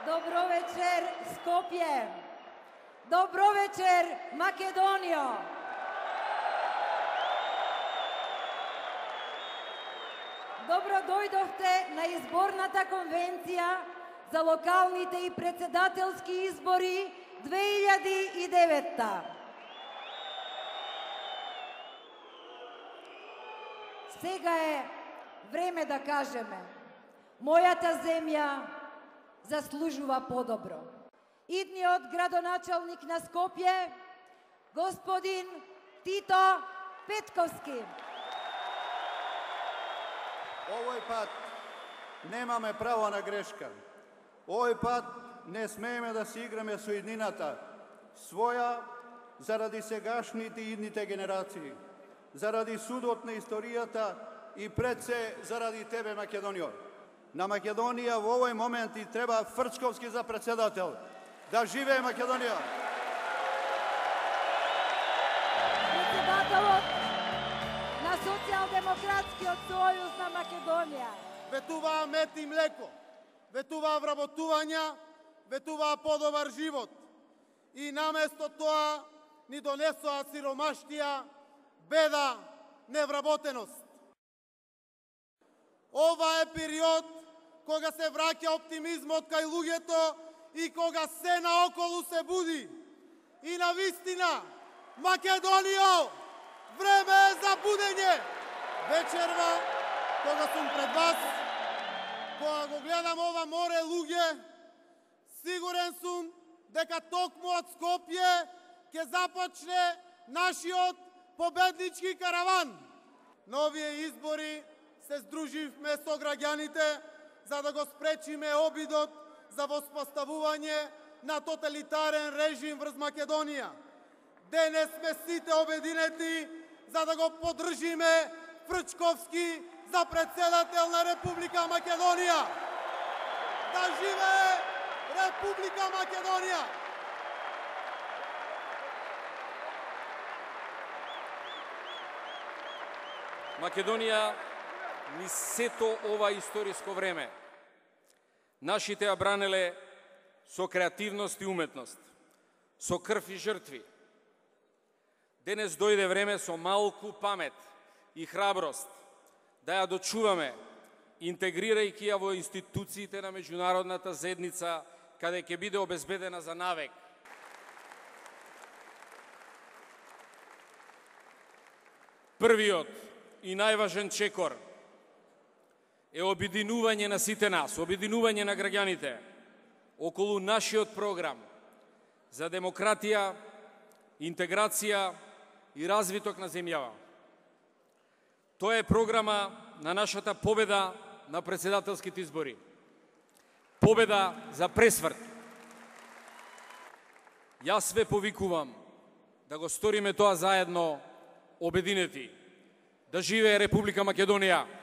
Dobro večer, Skopje. Dobro večer, Македонијо. Добро дојдовте на изборната конвенција за локалните и председателски избори 2009. Сега е време да кажеме: мојата земја заслужува подобро. Идниот градоначалник на Скопје, господин Тито Петковски. Овој пат немаме право на грешка. Овој пат не смееме да се играме со иднината своја заради сегашните и идните генерации, заради судот на историјата и пред се заради тебе, Македонијо. На Македонија во овој момент и треба Фрчковски за председател. Да живее Македонија! Председателот на Социјалдемократскиот сојуз на Македонија. Ветуваа мед и млеко, ветуваа вработувања, ветуваа подобар живот. И наместо тоа ни донесоа сиромаштија, беда, невработеност. Ова е период кога се враќа оптимизмот кај луѓето и кога се наоколу се буди. И на вистина, Македонијо, време е за будење. Вечерва, кога сум пред вас, кога го гледам ова море луѓе, сигурен сум дека токму од Скопје ќе започне нашиот победнички караван. На овие избори се здруживме со граѓаните за да го спречиме обидот за воспоставување на тоталитарен режим врз Македонија. Денес сме сите обединети за да го поддржиме Фрчковски за председател на Република Македонија. Да живее Република Македонија! Македонија ни сето ова историско време. Нашите ја бранеле со креативност и уметност, со крв и жртви. Денес дојде време со малку памет и храброст да ја дочуваме, интегрирајќи ја во институциите на меѓународната заедница, каде ќе биде обезбедена за навек. Првиот и најважен чекор е обединување на сите нас, обединување на граѓаните околу нашиот програм за демократија, интеграција и развиток на земјава. Тоа е програма на нашата победа на председателските избори. Победа за пресврт. Јас ве повикувам да го сториме тоа заедно, обединети. Да живее Република Македонија!